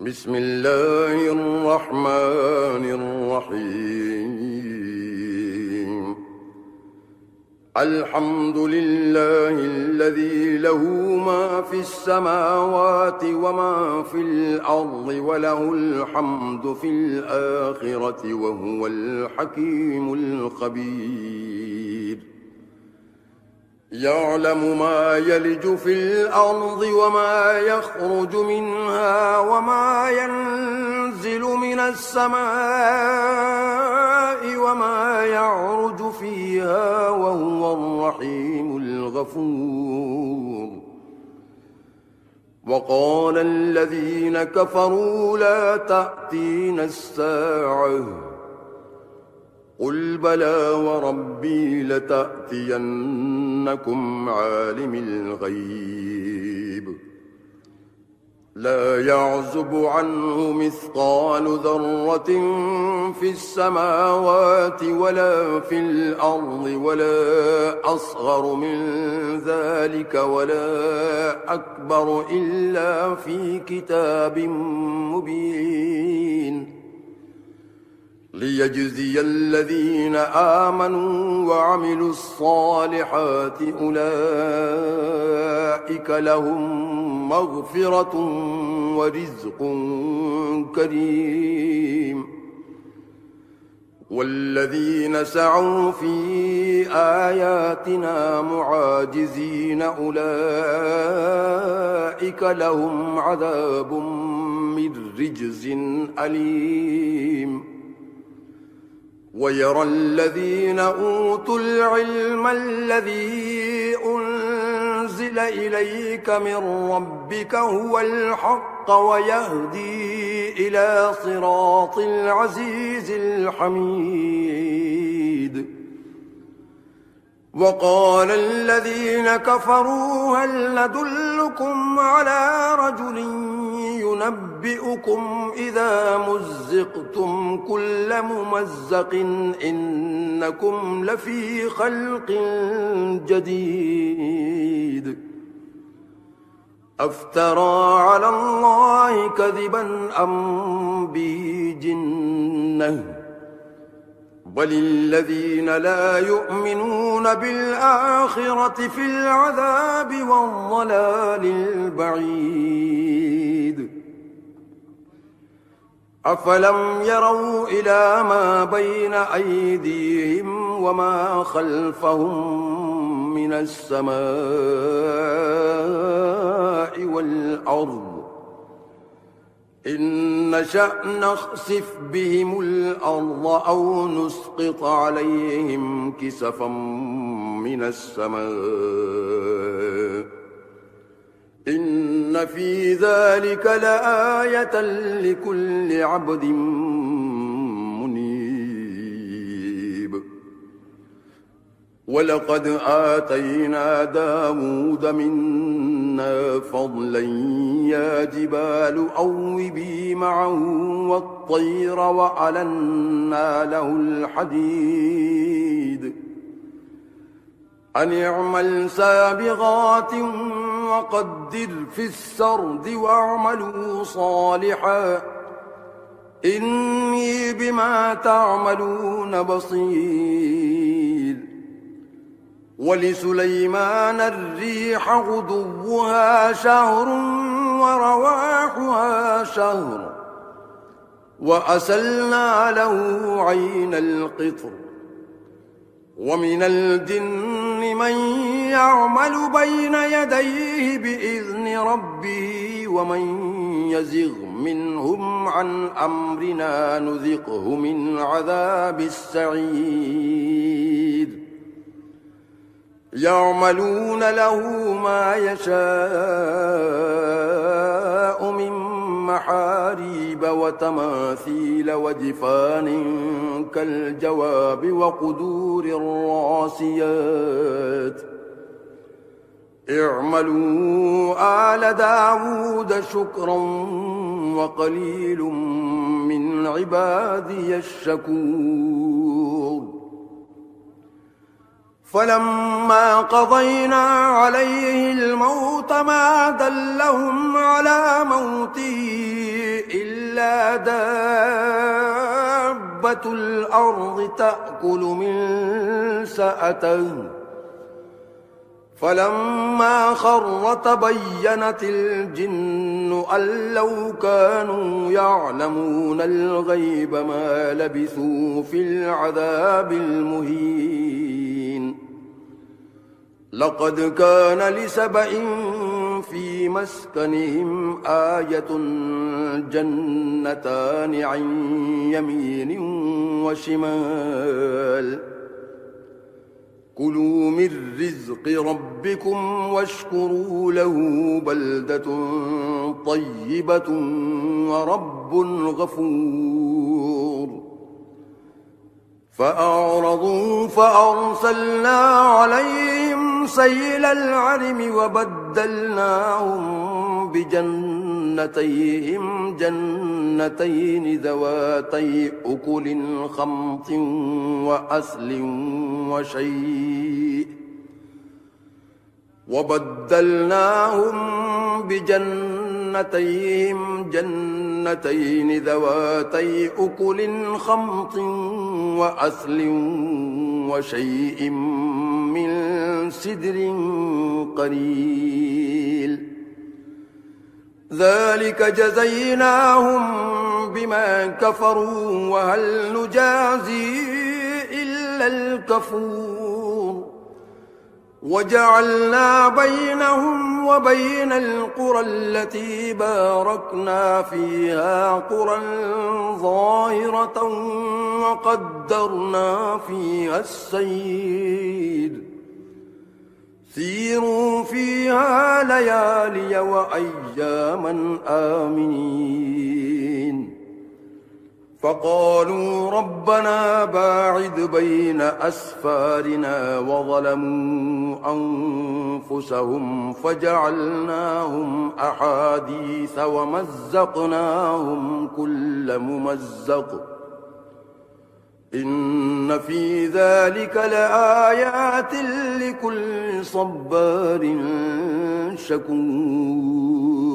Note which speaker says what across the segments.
Speaker 1: بسم الله الرحمن الرحيم. الحمد لله الذي له ما في السماوات وما في الأرض وله الحمد في الآخرة وهو الحكيم الخبير. يعلم ما يلج في الأرض وما يخرج منها وما ينزل من السماء وما يعرج فيها وهو الرحيم الغفور. وقال الذين كفروا لا تأتينا الساعة قل بلى وربي لتأتينكم عالم الغيب لا يعزب عنه مثقال ذرة في السماوات ولا في الأرض ولا أصغر من ذلك ولا أكبر إلا في كتاب مبين ليجزي الذين آمنوا وعملوا الصالحات أولئك لهم مغفرة ورزق كريم. والذين سعوا في آياتنا معاجزين أولئك لهم عذاب من رجز أليم. ويرى الذين أوتوا العلم الذي أنزل إليك من ربك هو الحق ويهدي إلى صراط العزيز الحميد. وقال الذين كفروا هل ندلكم على رجل ينبئكم إذا مزقتم كل ممزق إنكم لفي خلق جديد. أفترى على الله كذبا أم به جنة بل الذين لا يؤمنون بالآخرة في العذاب والضلال البعيد. أفلم يروا إلى ما بين أيديهم وما خلفهم من السماء والأرض إن نشأ نخسف بهم الأرض أو نسقط عليهم كسفا من السماء إن في ذلك لآية لكل عبد منيب. ولقد آتينا داود منا فضلا يا جبال أوبي معه والطير وألنا له الحديد أن اعمل سابغات وقدر في السرد واعملوا صالحا إني بما تعملون بصير. ولسليمان الريح غدوها شهر ورواحها شهر وأسلنا له عين القطر. ومن الجن من يعمل بين يديه بإذن ربه ومن يزغ منهم عن أمرنا نذقه من عذاب السعير. يعملون له ما يشاء من محاريب وتماثيل وجفان كالجواب وقدور الراسيات اعملوا آل داود شكرا وقليل من عبادي الشكور. فلما قضينا عليه الموت ما دلهم على موته إلا دابة الأرض تأكل من سأته فلما خر تبينت الجن أن لو كانوا يعلمون الغيب ما لبثوا في العذاب المهين لقد كان لسبإ في مسكنهم آية جنتان عن يمين وشمال كلوا من رزق ربكم واشكروا له بلدة طيبة ورب غفور فأعرضوا فأرسلنا عليهم سيل العرم وبدلناهم بجنتيهم جنتين ذواتي أكل خمط وأصل وبدلناهم بجنتيهم جنتين ذواتي أكل خمط وأصل وشيء من سدر قليل ذلك جزيناهم بما كفروا وهل نجازي إلا الكفور وجعلنا بينهم وبين القرى التي باركنا فيها قرى ظاهرة وقدرنا فيها السير سيروا فيها ليالي وأياما آمنين فقالوا ربنا باعد بين أسفارنا وظلموا أنفسهم فجعلناهم أحاديث ومزقناهم كل ممزق إن في ذلك لآيات لكل صبار شكور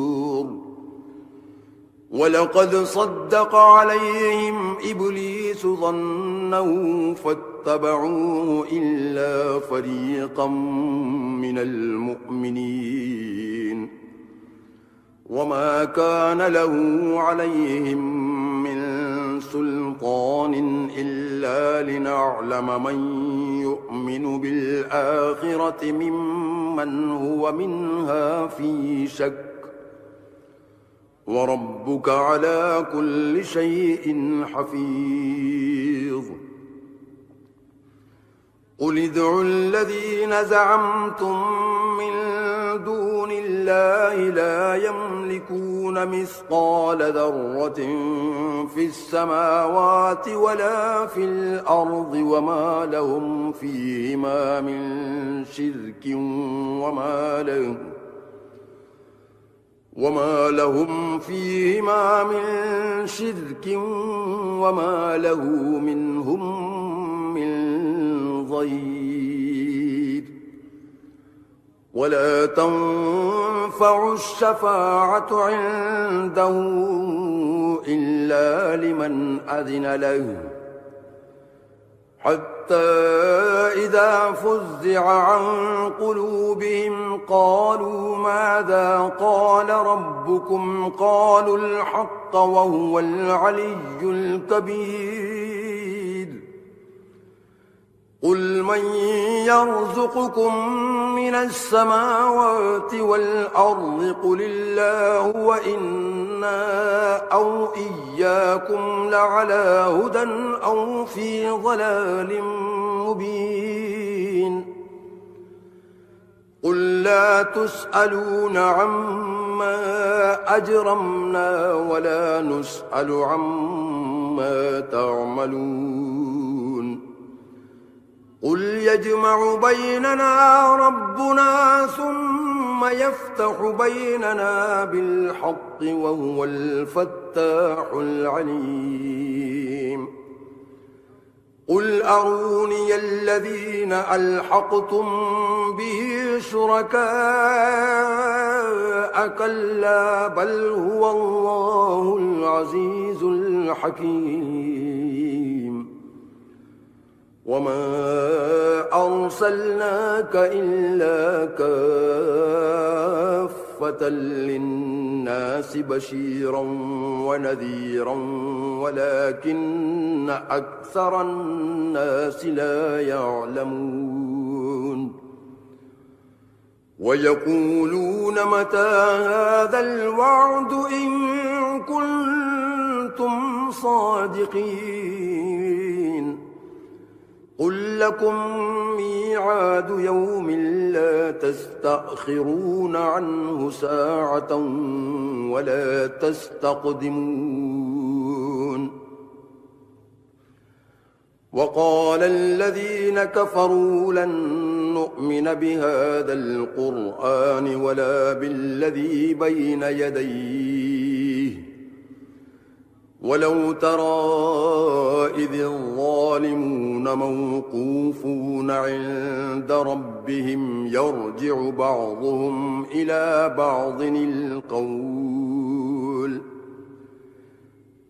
Speaker 1: ولقد صدق عليهم إبليس ظنه فاتبعوه إلا فريقا من المؤمنين وما كان له عليهم من سلطان إلا لنعلم من يؤمن بالآخرة ممن هو منها في شك وربك على كل شيء حفيظ قل ادعوا الذين زعمتم من دون الله لا يملكون مثقال ذرة في السماوات ولا في الأرض وما لهم فيهما من شرك وما لهم فيهما من شرك وما له منهم من ظهير ولا تنفع الشفاعة عنده إلا لمن أذن له حتى إذا فزع عن قلوبهم قالوا ماذا قال ربكم قالوا الحق وهو العلي الكبير قل من يرزقكم من السماوات والأرض قل الله وإنا أو إياكم لعلى هدى أو في ضلال مبين قل لا تسألون عما أجرمنا ولا نسأل عما تعملون قل يجمع بيننا ربنا ثم يفتح بيننا بالحق وهو الفتاح العليم قل أروني الذين ألحقتم به شركاء كلا بل هو الله العزيز الحكيم وما أرسلناك إلا كافة للناس بشيرا ونذيرا ولكن أكثر الناس لا يعلمون ويقولون متى هذا الوعد إن كنتم صادقين قل لكم ميعاد يوم لا تستأخرون عنه ساعة ولا تستقدمون وقال الذين كفروا لن نؤمن بهذا القرآن ولا بالذي بين يديه ولو ترى إذ الظالمون موقوفون عند ربهم يرجع بعضهم إلى بعض القول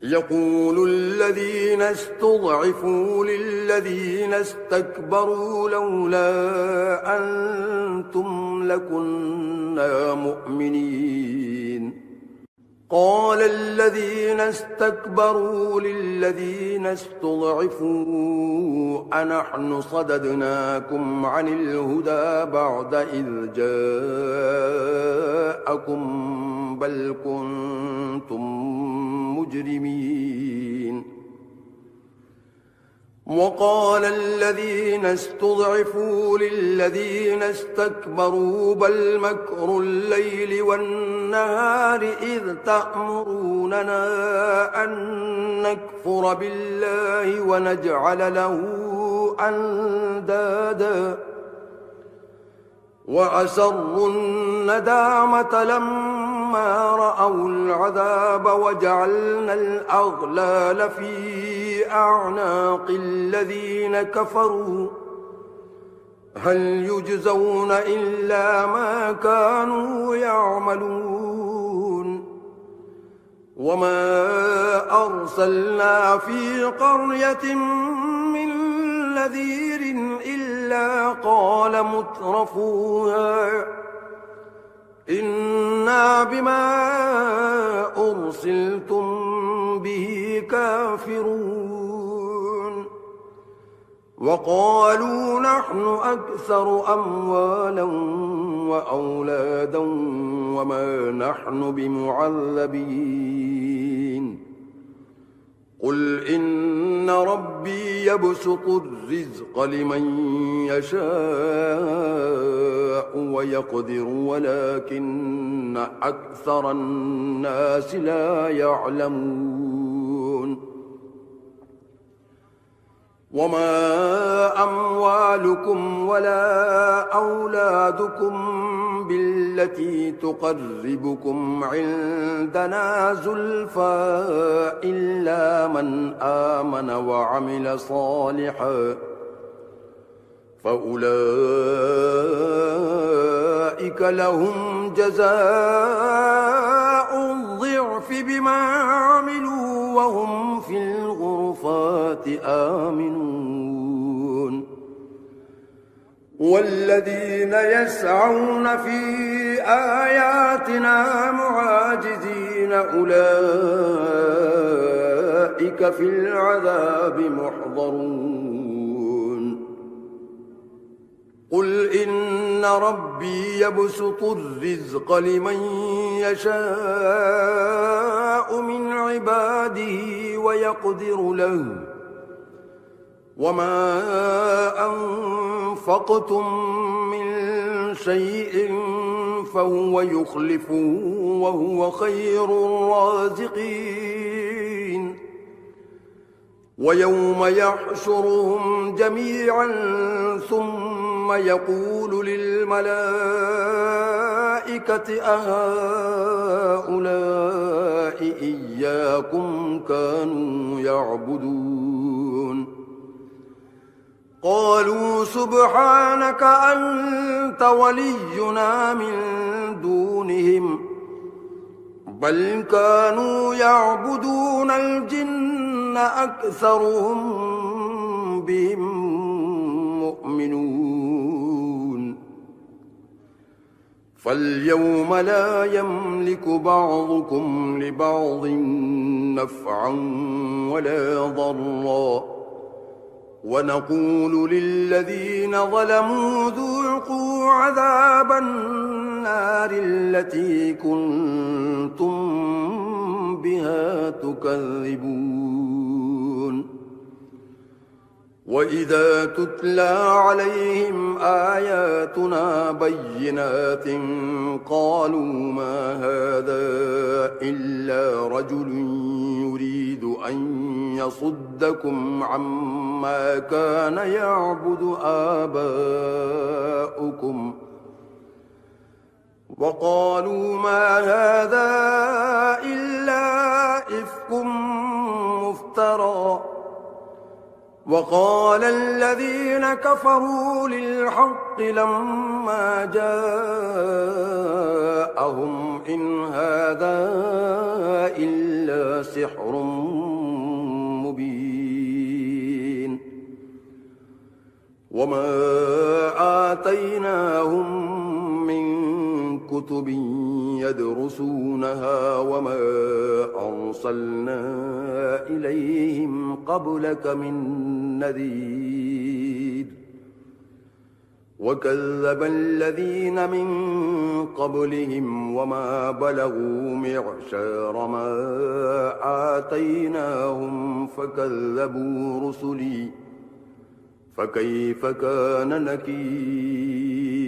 Speaker 1: يقول الذين استضعفوا للذين استكبروا لولا أنتم لكنا مؤمنين قال الذين استكبروا للذين استضعفوا أنحن صددناكم عن الهدى بعد إذ جاءكم بل كنتم مجرمين وقال الذين استضعفوا للذين استكبروا بل مكر الليل والنهار إذ تأمروننا أن نكفر بالله ونجعل له أندادا وأسروا الندامة لما رأوا العذاب وجعلنا الأغلال في أعناق الذين كفروا هل يجزون إلا ما كانوا يعملون وما أرسلنا في قرية من نذير إلا قال مترفوها إنا بما أرسلتم به كافرون وقالوا نحن أكثر أموالا وأولادا وما نحن بمعذبين قل إن ربي يبسط الرزق لمن يشاء ويقدر ولكن أكثر الناس لا يعلمون وما أموالكم ولا أولادكم بالتي تقربكم عندنا زلفى إلا من آمن وعمل صالحا فأولئك لهم جزاء الضعف بما عملوا وهم في الغرفات آمنون والذين يسعون في آياتنا معاجزين أولئك في العذاب محضرون قل إن ربي يبسط الرزق لمن يشاء من عباده ويقدر له وما أنفقتم من شيء فهو يخلفه وهو خير الرازقين ويوم يحشرهم جميعا ثم يقول للملائكة أهؤلاء إياكم كانوا يعبدون قالوا سبحانك أنت ولينا من دونهم بل كانوا يعبدون الجن أكثرهم بهم مؤمنون فاليوم لا يملك بعضكم لبعض نفعا ولا ضرا ونقول للذين ظلموا ذوقوا عذاب النار التي كنتم بها تكذبون وإذا تتلى عليهم آياتنا بينات قالوا ما هذا إلا رجل يريد أن يصدكم عما كان يعبد آباؤكم وقالوا ما هذا إلا إفك مفترى وقال الذين كفروا للحق لما جاءهم إن هذا إلا سحر مبين وما آتيناهم من كتب يدرسونها وما أرسلنا إليهم قبلك من نذير وكذب الذين من قبلهم وما بلغوا معشار ما آتيناهم فكذبوا رسلي فكيف كان نكير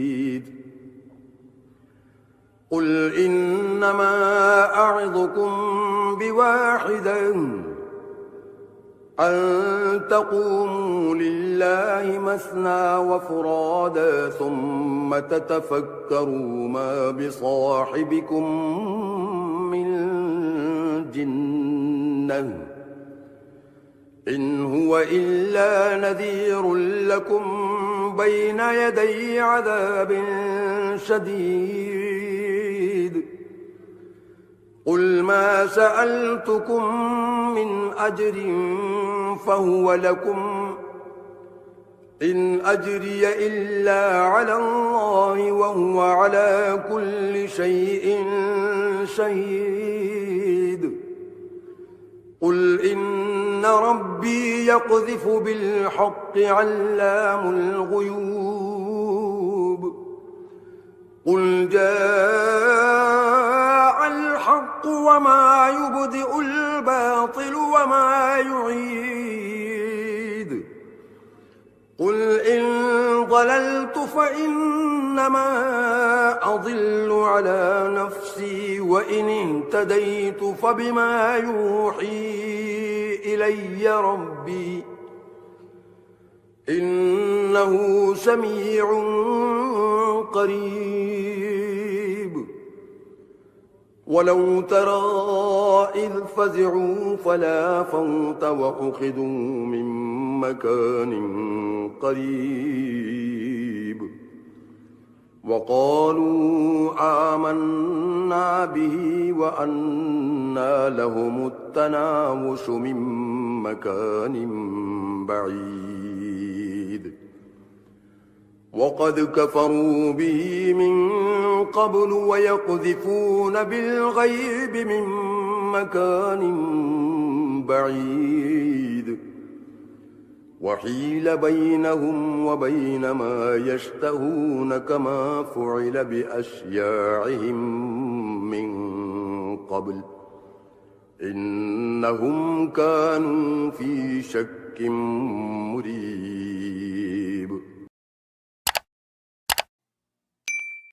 Speaker 1: قل إنما أعظكم بواحدة أن تقوموا لله مثنى وفرادا ثم تتفكروا ما بصاحبكم من جنة إن هو إلا نذير لكم بين يدي عذاب شديد قل ما سألتكم من أجر فهو لكم إن أجري إلا على الله وهو على كل شيء شهيد قل إن ربي يقذف بالحق علام الغيوب قل جاء الحق وما يبدئ الباطل وما يعيد قل إن ضللت فإنما أضل على نفسي وإن اهتديت فبما يوحي إلي ربي إنه سميع قريب ولو ترى إذ فزعوا فلا فوت وأخذوا من مكان قريب وقالوا آمنا به وأنى لهم التناوش من مكان بعيد وقد كفروا به من قبل ويقذفون بالغيب من مكان بعيد وحيل بينهم وبين ما يشتهون كما فعل بأشياعهم من قبل إنهم كانوا في شك مريب